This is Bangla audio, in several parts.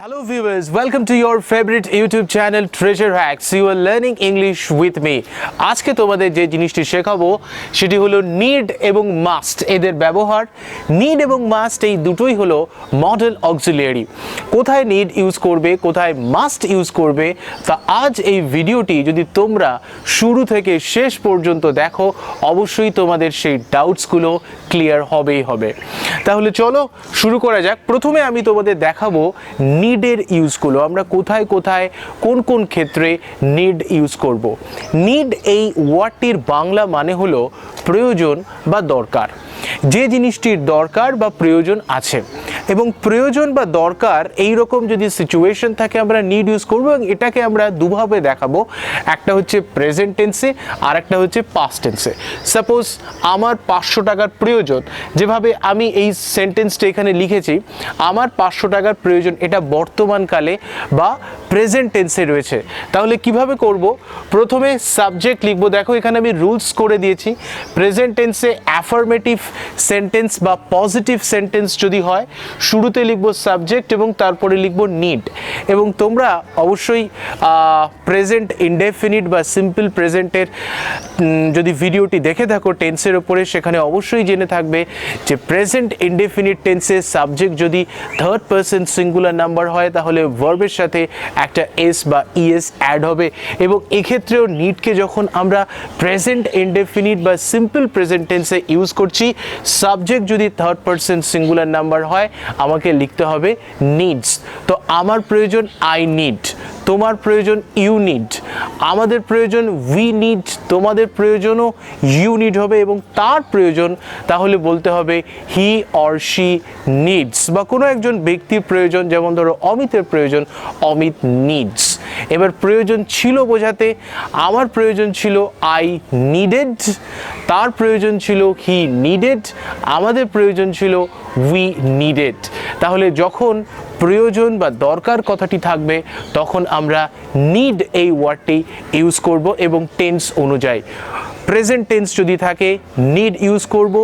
Hello viewers, welcome to your favorite YouTube channel Treasure Hacks. You are learning English with me. আজকে তোমাদের যে জিনিসটি শেখাবো সেটি হলো নিড এবং মাস্ট এদের ব্যবহার। নিড এবং মাস্ট এই দুটোই হলো মডেল অক্সিলিয়ারি। কোথায় নিড ইউজ করবে, কোথায় মাস্ট ইউজ করবে, তা আজ এই ভিডিওটি যদি তোমরা শুরু থেকে শেষ পর্যন্ত দেখো অবশ্যই তোমাদের সেই ডাউটসগুলো ক্লিয়ার হবেই হবে। তাহলে চলো শুরু করা যাক। প্রথমে আমি তোমাদের দেখাবো নিডের ইউজগুলো, আমরা কোথায় কোথায় কোন কোন ক্ষেত্রে নিড ইউজ করব। নিড এই ওয়ার্ডটির বাংলা মানে হলো প্রয়োজন বা দরকার। যে জিনিসটির দরকার বা প্রয়োজন আছে এবং প্রয়োজন বা দরকার এই রকম যদি সিচুয়েশন থাকে আমরা নিড ইউজ করব এবং এটাকে আমরা দুভাবে দেখাবো। একটা হচ্ছে প্রেজেন্ট টেন্সে আর একটা হচ্ছে পাস্ট টেন্সে। সাপোজ আমার 500 টাকার প্রয়োজন, যেভাবে আমি এই সেন্টেন্সটা এখানে লিখেছি আমার 500 টাকার প্রয়োজন, এটা বর্তমানকালে বা প্রেজেন্ট টেন্সে রয়েছে। তাহলে কিভাবে করব? প্রথমে সাবজেক্ট লিখবো। দেখো এখানে আমি রুলস করে দিয়েছি। প্রেজেন্ট টেন্সে অ্যাফার্মেটিভ সেন্টেন্স বা পজিটিভ সেন্টেন্স যদি হয় শুরুতে লিখবো সাবজেক্ট এবং তারপরে লিখবো নিড। এবং তোমরা অবশ্যই প্রেজেন্ট ইনডেফিনিট বা সিম্পল প্রেজেন্টের যদি ভিডিওটি দেখে থাকো টেন্সের ওপরে, সেখানে অবশ্যই জেনে থাকবে যে প্রেজেন্ট ইনডেফিনিট টেন্সে সাবজেক্ট যদি থার্ড পারসন সিঙ্গুলার নাম্বার হয় তাহলে ভার্বের সাথে একটা এস বা ইএস অ্যাড হবে। এবং এক্ষেত্রেও নিডকে যখন আমরা প্রেজেন্ট ইনডেফিনিট বা সিম্পল প্রেজেন্ট টেন্সে ইউজ করছি, সাবজেক্ট যদি থার্ড পারসন সিঙ্গুলার নাম্বার হয় আমাকে লিখতে হবে নিডস। তো আমার প্রয়োজন আই নিড, তোমার প্রয়োজন ইউ নিড, আমাদের প্রয়োজন উই নিড, তোমাদের প্রয়োজনও ইউ নিড হবে এবং তার প্রয়োজন তাহলে বলতে হবে হি অর শি নিডস। বা কোনো একজন ব্যক্তির প্রয়োজন, যেমন ধরো অমিতের প্রয়োজন, অমিত নিডস। এবার প্রয়োজন ছিল বোঝাতে আমার প্রয়োজন ছিল আই নিডেড, তার প্রয়োজন ছিল হি নিডেড, আমাদের প্রয়োজন ছিল উই নিডেড। তাহলে যখন প্রয়োজন বা দরকার কথাটি থাকবে তখন আমরা নিড এই ওয়ার্ডটি ইউজ করব এবং টেন্স অনুযায়ী। প্রেজেন্ট টেন্স যদি থাকে নিড ইউজ করব,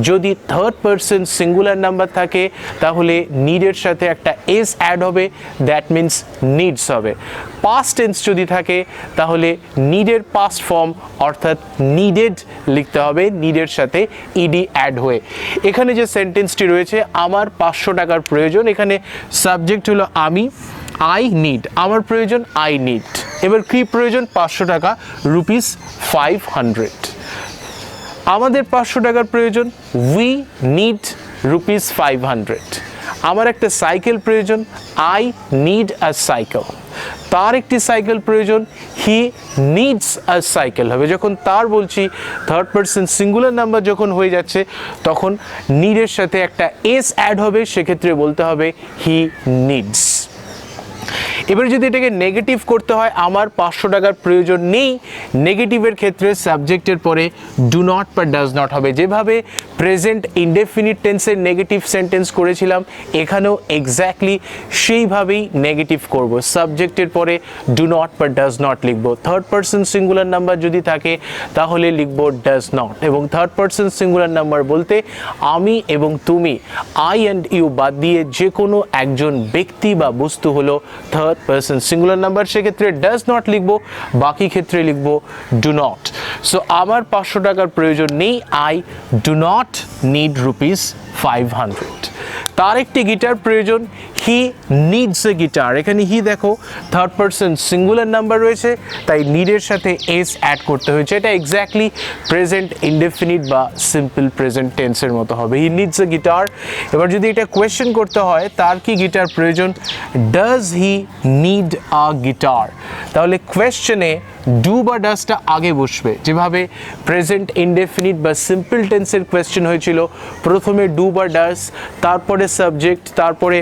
যদি থার্ড পারসন সিঙ্গুলার নাম্বার থাকে তাহলে নিডের সাথে একটা এস অ্যাড হবে, দ্যাট মিন্স নিডস হবে। পাস্ট টেন্স যদি থাকে তাহলে নিডের পাস্ট ফর্ম অর্থাৎ নিডেড লিখতে হবে, নিডের সাথে ইডি অ্যাড হয়ে। এখানে যে সেন্টেন্সটি রয়েছে আমার 500 টাকার প্রয়োজন, এখানে সাবজেক্ট হলো আমি, আই নিড, আমার প্রয়োজন আই নিড। এবার কি প্রয়োজন? 500 টাকা, রুপিস 500। আমাদের 500 টাকার প্রয়োজন, উই নিড রুপিস 500। আমার একটা সাইকেল প্রয়োজন, আই নিড আ সাইকেল। তার একটি সাইকেল প্রয়োজন, হি নিডস আ সাইকেল হবে। যখন তার বলছি থার্ড পারসন সিঙ্গুলার নাম্বার যখন হয়ে যাচ্ছে তখন নিডের সাথে একটা এস অ্যাড হবে, সেক্ষেত্রে বলতে হবে হি নিডস। এবার যদি এটাকে নেগেটিভ করতে হয়, আমার 500 টাকার প্রয়োজন নেই, নেগেটিভের ক্ষেত্রে সাবজেক্টের পরে ডু নট বা ডাজ নট হবে। যেভাবে প্রেজেন্ট ইনডেফিনিট টেন্সের নেগেটিভ সেন্টেন্স করেছিলাম এখানেও এক্স্যাক্টলি সেইভাবেই নেগেটিভ করব। সাবজেক্টের পরে ডু নট বা ডাজ নট লিখব। থার্ড পারসন সিঙ্গুলার নাম্বার যদি থাকে তাহলে লিখব ডাজ নট। এবং থার্ড পারসন সিঙ্গুলার নাম্বার বলতে আমি এবং তুমি, আই অ্যান্ড ইউ বাদ দিয়ে যে কোনো একজন ব্যক্তি বা বস্তু হলো থার্ড পারসন সিঙ্গুলার নাম্বার, সেক্ষেত্রে ডাজ নট লিখবো, বাকি ক্ষেত্রে লিখবো ডু নট। সো আমার 500 টাকার প্রয়োজন নেই, I do not need rupees 500। তার একটি গিটার প্রয়োজন, হি নিডস এ গিটার। এখানে হি দেখো থার্ড পারসন সিঙ্গুলার নাম্বার রয়েছে তাই নিডের সাথে এস অ্যাড করতে হয়েছে। এটা এক্স্যাক্টলি প্রেজেন্ট ইনডেফিনিট বা সিম্পল প্রেজেন্ট টেন্সের মতো হবে, হি নিডস এ গিটার। এবার যদি এটা কোয়েশ্চেন করতে হয় তার কি গিটার প্রয়োজন, does he need a guitar, তাহলে কোয়েশ্চেনে ডু বা ডাজটা আগে বসবে। যেভাবে প্রেজেন্ট ইনডেফিনিট বা সিম্পল টেন্সের কোয়েশ্চেন হয়েছিল প্রথমে ডু বা ডাজ, তারপরে সাবজেক্ট, তারপরে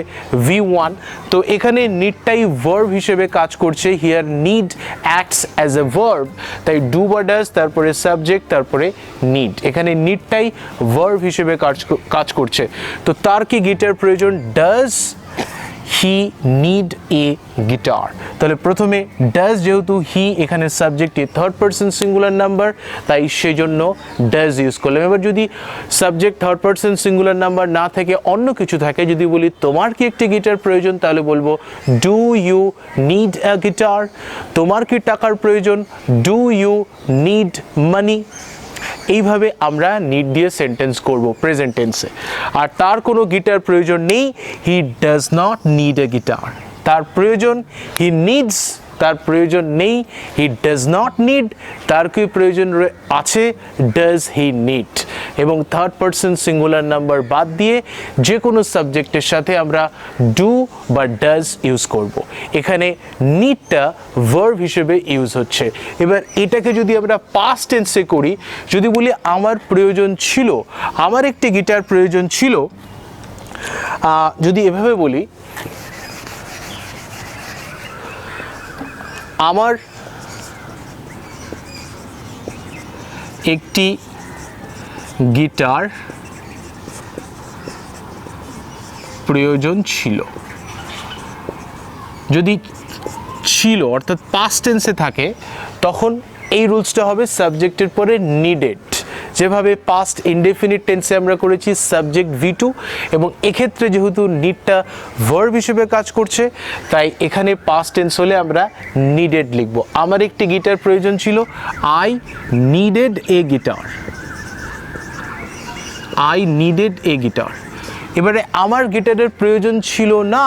V1। তো এখানে নিডটাই ভার্ব হিসেবে কাজ করছে, here need acts as a verb, তাই ডু বা ডাজ তারপরে সাবজেক্ট তারপরে নিড। এখানে নিডটাই ভার্ব হিসেবে কাজ করছে। তো তার কি গিটার প্রয়োজন, does he need a guitar. তাহলে প্রথমে ডাজ, যেহেতু হি এখানে সাবজেক্টে থার্ড পারসন সিঙ্গুলার নাম্বার, তাই সেই জন্য ডাজ ইউজ করলাম। এবার যদি subject third person singular number না থেকে অন্য কিছু থাকে, যদি বলি তোমার কি একটি গিটার প্রয়োজন, তাহলে বলবো do you need a guitar. তোমার কি টাকার প্রয়োজন, ডু ইউ নিড মানি। এইভাবে আমরা নিড দিয়ে সেন্টেন্স করব প্রেজেন্ট টেন্সে। আর তার কোনো গিটার প্রয়োজন নেই, he does not need a guitar. তার প্রয়োজন, হি নিডস, তার প্রয়োজন নেই, হি ডাজ নট নিড। তার কি প্রয়োজন আছে, ডাজ হি নিড। এবং থার্ড পারসন সিঙ্গুলার নাম্বার বাদ দিয়ে যে কোনো সাবজেক্টের সাথে আমরা ডু বা ডাজ ইউজ করব। এখানে নিডটা ভার্ব হিসেবে ইউজ হচ্ছে। এবার এটাকে যদি আমরা পাস্ট টেন্সে করি, যদি বলি আমার প্রয়োজন ছিল, আমার একটি গিটার প্রয়োজন ছিল, যদি এভাবে বলি আমার একটি গিটার প্রয়োজন ছিল, যদি ছিল অর্থাৎ পাস্ট টেন্সে থাকে, তখন এই রুলসটা হবে সাবজেক্টের পরে নিডেড। যেভাবে পাস্ট ইনডেফিনিট টেন্সে আমরা করেছি সাবজেক্ট V2, এবং এক্ষেত্রে যেহেতু নিডটা ভার্ব হিসেবে কাজ করছে, তাই এখানে পাস্ট টেন্স হলে আমরা নিডেড লিখব। আমার একটি গিটার প্রয়োজন ছিল, I needed A guitar. I needed A guitar. এবারে আমার গিটারের প্রয়োজন ছিল না,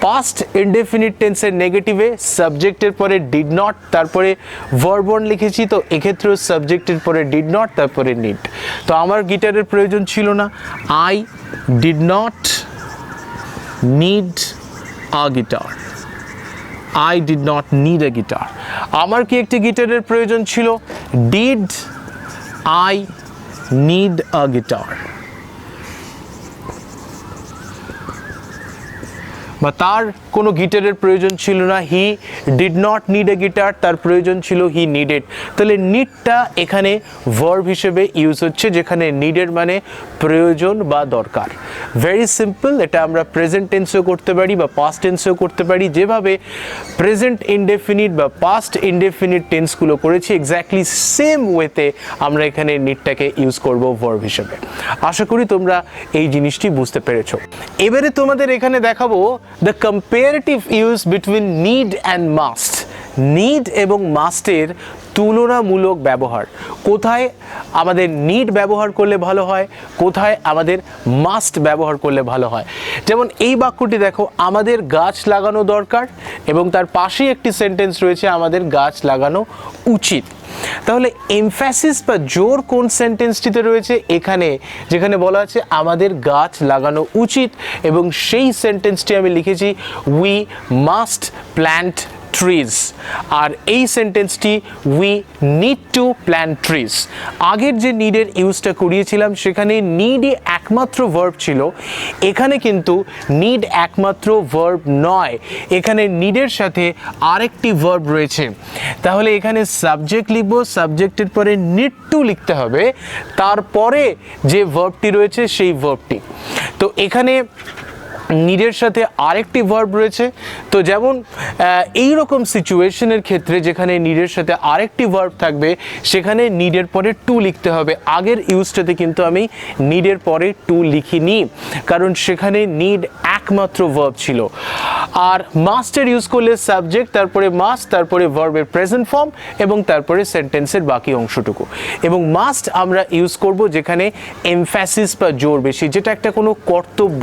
পাস্ট ইনডেফিনিট টেন্সের নেগেটিভে সাবজেক্টের পরে ডিড নট, তারপরে ভার্ব ওয়ান লিখেছি, তো এক্ষেত্রেও সাবজেক্টের পরে ডিড নট, তারপরে নিড। তো আমার গিটারের প্রয়োজন ছিল না, I did not need a guitar. I did not need a guitar. আমার কি একটি গিটারের প্রয়োজন ছিল, did I need a guitar. বা তার কোনো গিটারের প্রয়োজন ছিল না, he did not need a guitar, তার প্রয়োজন ছিল হি নিডেড। তাহলে নিডটা এখানে ভার্ব হিসেবে ইউজ হচ্ছে, যেখানে নিডেড মানে প্রয়োজন বা দরকার। Very simple. এটা আমরা প্রেজেন্ট টেন্সেও করতে পারি বা পাস্ট টেন্সেও করতে পারি। যেভাবে প্রেজেন্ট ইনডেফিনিট বা পাস্ট ইনডেফিনিট টেন্সগুলো করেছি, এক্স্যাক্টলি সেম ওয়েতে আমরা এখানে নিডটাকে ইউজ করব ভার্ব হিসেবে। আশা করি তোমরা এই জিনিসটি বুঝতে পেরেছো। এবারে তোমাদের এখানে দেখাবো the comparative use between need and must. Need এবং মাস্টের তুলনামূলক ব্যবহার। কোথায় আমাদের নিড ব্যবহার করলে ভালো হয়, কোথায় আমাদের মাস্ট ব্যবহার করলে ভালো হয়। যেমন এই বাক্যটি দেখো, আমাদের গাছ লাগানো দরকার, এবং তার পাশেই একটি সেন্টেন্স রয়েছে, আমাদের গাছ লাগানো উচিত। তাহলে এমফ্যাসিস বা জোর কোন সেন্টেন্সটিতে রয়েছে, এখানে যেখানে বলা আছে আমাদের গাছ লাগানো উচিত, এবং সেই সেন্টেন্সটি আমি লিখেছি উই মাস্ট প্ল্যান্ট ট্রিজ। আর এই সেন্টেন্সটি we need to plant trees. আগের যে নিডের ইউজটা করিয়েছিলাম, সেখানে নিডই একমাত্র ভার্ব ছিল, এখানে কিন্তু নিড একমাত্র ভার্ব নয়, এখানে নিডের সাথে আরেকটি ভার্ব রয়েছে। তাহলে এখানে সাবজেক্ট লিখব, সাবজেক্টের পরে নিড টু লিখতে হবে, তারপরে যে ভার্বটি রয়েছে সেই ভার্বটি। তো এখানে নিডের সাথে আরেকটি ভার্ব রয়েছে। তো যেমন এই রকম সিচুয়েশনের ক্ষেত্রে যেখানে নিডের সাথে আরেকটি ভার্ব থাকবে, সেখানে নিডের পরে টু লিখতে হবে। আগের ইউজটাতে কিন্তু আমি নিডের পরে টু লিখিনি, কারণ সেখানে নিড একমাত্র ভার্ব ছিল। আর মাস্টের ইউজ করলে সাবজেক্ট, তারপরে মাস্ট, তারপরে ভার্বের প্রেজেন্ট ফর্ম, এবং তারপরে সেন্টেন্সের বাকি অংশটুকু। এবং মাস্ট আমরা ইউজ করব যেখানে এমফ্যাসিস বা জোর বেশি, যেটা একটা কোনো কর্তব্য,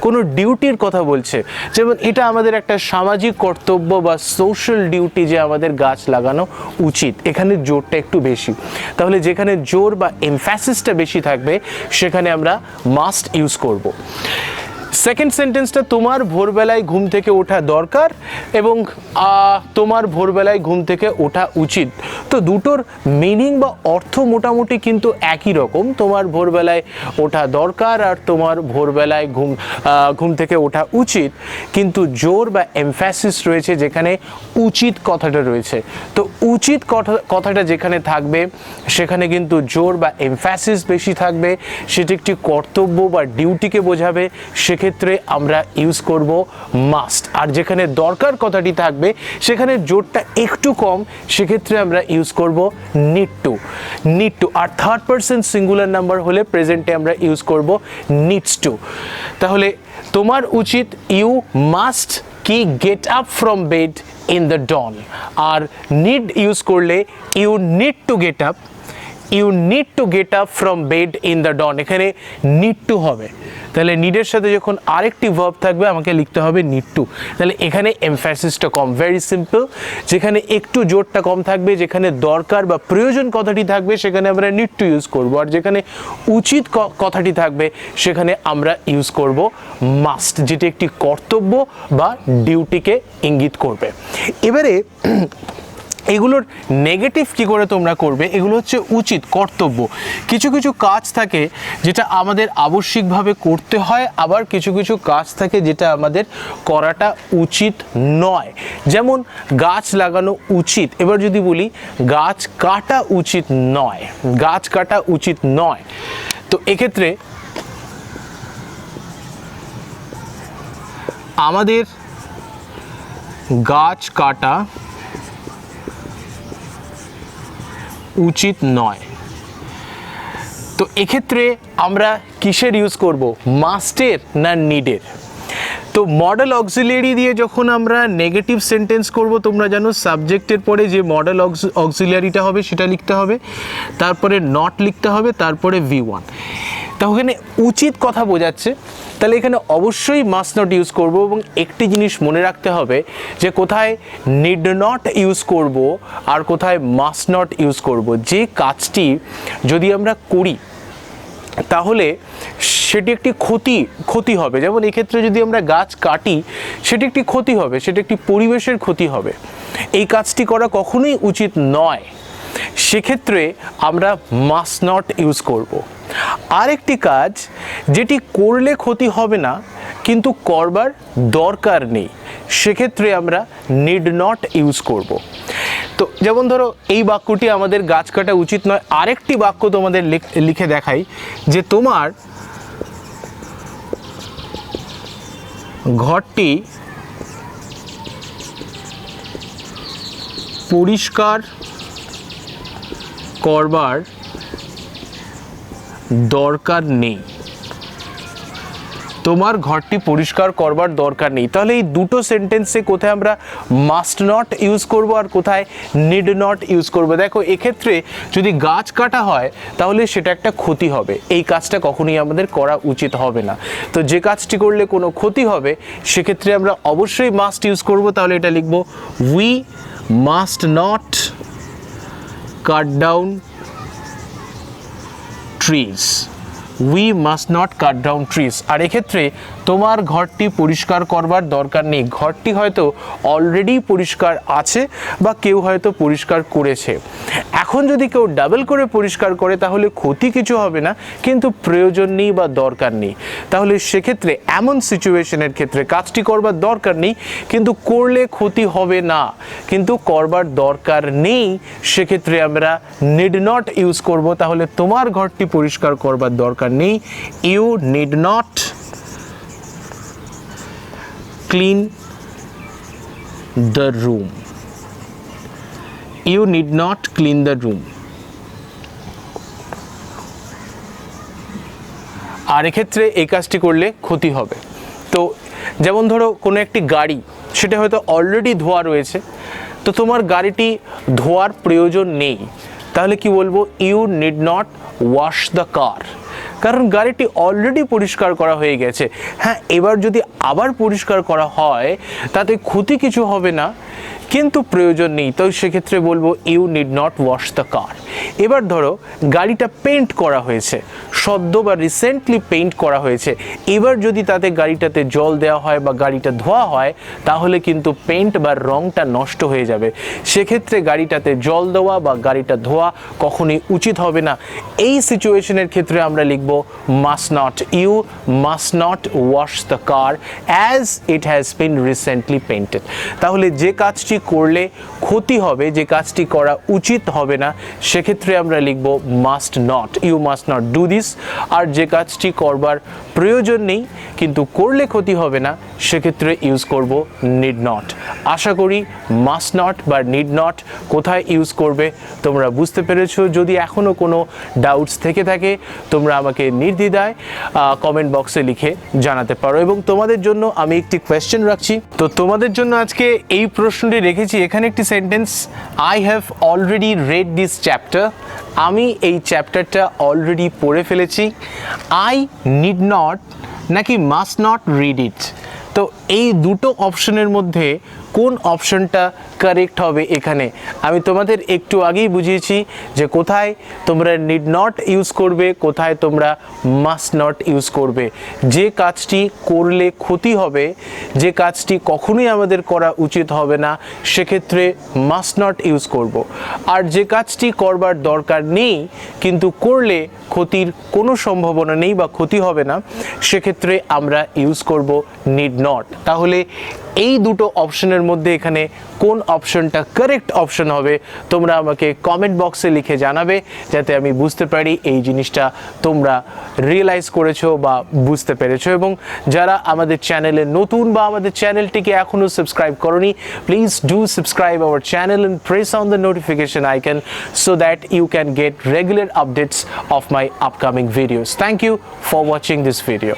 কোনো ডিউটির কথা বলছে। যেমন এটা আমাদের একটা সামাজিক কর্তব্য বা সোশ্যাল ডিউটি যে আমাদের গাছ লাগানো উচিত, এখানে জোরটা একটু বেশি। তাহলে যেখানে জোর বা এমফ্যাসিসটা বেশি থাকবে, সেখানে আমরা মাস্ট ইউজ করব। সেকেন্ড সেন্টেন্সটা, তোমার ভোরবেলায় ঘুম থেকে ওঠা দরকার এবং তোমার ভোরবেলায় ঘুম থেকে ওঠা উচিত। তো দুটোর মিনিং বা অর্থ মোটামুটি কিন্তু একই রকম। তোমার ভোরবেলায় ওঠা দরকার আর তোমার ভোরবেলায় ঘুম থেকে ওঠা উচিত, কিন্তু জোর বা এমফ্যাসিস রয়েছে যেখানে উচিত কথাটা রয়েছে। তো উচিত কথাটা যেখানে থাকবে, সেখানে কিন্তু জোর বা এমফ্যাসিস বেশি থাকবে। সেটি একটি কর্তব্য বা ডিউটিকে বোঝাবে। সেক্ষেত্রে আমরা ইউজ করব মাস্ট। আর যেখানে দরকার কথাটি থাকবে সেখানে জোরটা একটু কম, সেক্ষেত্রে আমরা ইউজ করব নিড টু। আর থার্ড পারসন সিঙ্গুলার নাম্বার হলে প্রেজেন্টে আমরা ইউজ করব নিডস টু। তাহলে তোমার উচিত ইউ মাস্ট কি get up from bed in the dawn. আর নিড ইউজ করলে you need to get up, you need to get up from bed in the dawn. এখানে নিড টু হবে, তাহলে নিডের সাথে যখন আরেকটি ভার্ব থাকবে আমাকে লিখতে হবে নিড টু। তাহলে এখানে এমফ্যাসিসটা কম, ভেরি সিম্পল। যেখানে একটু জোরটা কম থাকবে, যেখানে দরকার বা প্রয়োজন কথাটি থাকবে সেখানে আমরা নিড টু ইউজ করব। আর যেখানে উচিত কথাটি থাকবে সেখানে আমরা ইউজ করব মাস্ট, যেটি একটি কর্তব্য বা ডিউটিকে ইঙ্গিত করবে। এবারে এগুলোর নেগেটিভ কি করে তোমরা করবে, এগুলো হচ্ছে উচিত, কর্তব্য। কিছু কিছু কাজ থাকে যেটা আমাদের আবশ্যিকভাবে করতে হয়, আবার কিছু কিছু কাজ থাকে যেটা আমাদের করাটা উচিত নয়। যেমন গাছ লাগানো উচিত, এবার যদি বলি গাছ কাটা উচিত নয়, গাছ কাটা উচিত নয়, তো এক্ষেত্রে আমাদের গাছ কাটা উচিত নয়। তো এক্ষেত্রে আমরা কিসের ইউজ করব, মাস্টের না নিডের? তো মডেল অক্সিলিয়ারি দিয়ে যখন আমরা নেগেটিভ সেন্টেন্স করব, তোমরা জানো সাবজেক্টের পরে যে মডেল অক্সিলিয়ারিটা হবে সেটা লিখতে হবে, তারপরে নট লিখতে হবে, তারপরে V1। তা ওখানে উচিত কথা বোঝাচ্ছে, তাহলে এখানে অবশ্যই মাস্ট নট ইউজ করব। এবং একটি জিনিস মনে রাখতে হবে যে কোথায় নিড নট ইউজ করব আর কোথায় মাস্ট নট ইউজ করব। যে কাজটি যদি আমরা করি তাহলে সেটি একটি ক্ষতি হবে। যেমন এক্ষেত্রে যদি আমরা গাছ কাটি সেটি একটি ক্ষতি হবে, সেটি একটি পরিবেশের ক্ষতি হবে, এই কাজটি করা কখনোই উচিত নয়, সেক্ষেত্রে আমরা মাস্ট নট ইউজ করব। আরেকটি কাজ যেটি করলে ক্ষতি হবে না কিন্তু করবার দরকার নেই, সেক্ষেত্রে আমরা নিড নট ইউজ করব। তো যেমন ধরো এই বাক্যটি আমাদের গাছ কাটা উচিত নয়, আরেকটি বাক্য তোমাদের লিখে দেখাই যে তোমার ঘরটি পরিষ্কার করবার দরকার নেই, তোমার ঘরটি পরিষ্কার করবার দরকার নেই। তাহলে এই দুটো সেন্টেন্সে কোথায় আমরা মাস্ট নট ইউজ করব আর কোথায় নিড নট ইউজ করব? দেখো এক্ষেত্রে যদি গাছ কাটা হয় তাহলে সেটা একটা ক্ষতি হবে, এই কাজটা কখনোই আমাদের করা উচিত হবে না। তো যে কাজটি করলে কোনো ক্ষতি হবে সেক্ষেত্রে আমরা অবশ্যই মাস্ট ইউজ করব। তাহলে এটা লিখব we must not cut down trees, we must not cut down trees. আর এক্ষেত্রে তোমার ঘরটি পরিষ্কার করবার দরকার নেই, ঘরটি হয়তো অলরেডি পরিষ্কার আছে বা কেউ হয়তো পরিষ্কার করেছে। এখন যদি কেউ ডাবল করে পরিষ্কার করে তাহলে ক্ষতি কিছু হবে না, কিন্তু প্রয়োজন নেই বা দরকার নেই। তাহলে সেক্ষেত্রে এমন সিচুয়েশনের ক্ষেত্রে কাজটি করবার দরকার নেই কিন্তু করলে ক্ষতি হবে না, কিন্তু করবার দরকার নেই, সেক্ষেত্রে আমরা নিড নট ইউজ করব। তাহলে তোমার ঘরটি পরিষ্কার করবার দরকার নেই, you need not clean the room, you need not clean the room। আর এক্ষেত্রে এই কাজটি করলে ক্ষতি হবে। তো যেমন ধরো কোনো একটি গাড়ি, সেটা হয়তো অলরেডি ধোয়া রয়েছে, তো তোমার গাড়িটি ধোয়ার প্রয়োজন নেই, তাহলে কি বলবো, you need not wash the car, কারণ গাড়িটি অলরেডি পরিষ্কার করা হয়ে গেছে। হ্যাঁ, এবার যদি আবার পরিষ্কার করা হয় তাতে ক্ষতি কিছু হবে না, কিন্তু প্রয়োজন নেই, তো সেক্ষেত্রে বলবো you need not wash the car. এবার ধরো গাড়িটা পেইন্ট করা হয়েছে, সদ্য বা রিসেন্টলি পেইন্ট করা হয়েছে, এবার যদি তাতে গাড়িটাতে জল দেওয়া হয় বা গাড়িটা ধোয়া হয় তাহলে কিন্তু পেইন্ট বা রংটা নষ্ট হয়ে যাবে, সেক্ষেত্রে গাড়িটাতে জল দেওয়া বা গাড়িটা ধোয়া কখনোই উচিত হবে না। এই সিচুয়েশনের ক্ষেত্রে আমরা লিখব must not, you must not wash the car as it has been recently painted. তাহলে যে কাজটি করলে ক্ষতি হবে, যে কাজটি করা উচিত হবে না, সেক্ষেত্রে আমরা লিখব must not, you must not do this. আর যে কাজটি করবার প্রয়োজন নেই কিন্তু করলে ক্ষতি হবে না, সেক্ষেত্রে ইউজ করব নিড নট। আশা করি মাস্ট নট বা নিড নট কোথায় ইউজ করবে তোমরা বুঝতে পেরেছো। যদি এখনও কোনো ডাউটস থেকে থাকে তোমরা আমাকে নির্দ্বিধায় কমেন্ট বক্সে লিখে জানাতে পারো। এবং তোমাদের জন্য আমি একটি কোয়েশ্চেন রাখছি, তো তোমাদের জন্য আজকে এই প্রশ্নটি রেখেছি। এখানে একটি sentence, I have already red this chapter, আমি এই চ্যাপ্টারটা অলরেডি পড়ে ফেলেছি। আই নিড নট নাকি মাস্ট নট রিড ইট? তো এই দুটো অপশনের মধ্যে কোন অপশনটা কারেক্ট হবে? এখানে আমি তোমাদের একটু আগেই বুঝিয়েছি যে কোথায় তোমরা নিড নট ইউজ করবে, কোথায় তোমরা মাস্ট নট ইউজ করবে। যে কাজটি করলে ক্ষতি হবে, যে কাজটি কখনোই আমাদের করা উচিত হবে না, সেক্ষেত্রে মাস্ট নট ইউজ করব। আর যে কাজটি করবার দরকার নেই কিন্তু করলে ক্ষতির কোনো সম্ভাবনা নেই বা ক্ষতি হবে না, সেক্ষেত্রে আমরা ইউজ করব নিড নট। তাহলে এই দুটো অপশনের মধ্যে এখানে কোন অপশনটা কারেক্ট অপশন হবে তোমরা আমাকে কমেন্ট বক্সে লিখে জানাবে, যাতে আমি বুঝতে পারি এই জিনিসটা তোমরা রিয়েলাইজ করেছো বা বুঝতে পেরেছো। এবং যারা আমাদের চ্যানেলে নতুন বা আমাদের চ্যানেলটিকে এখনও সাবস্ক্রাইব করোনি, please do subscribe our channel and press on the notification icon so that you can get regular updates of my upcoming videos. Thank you for watching this video.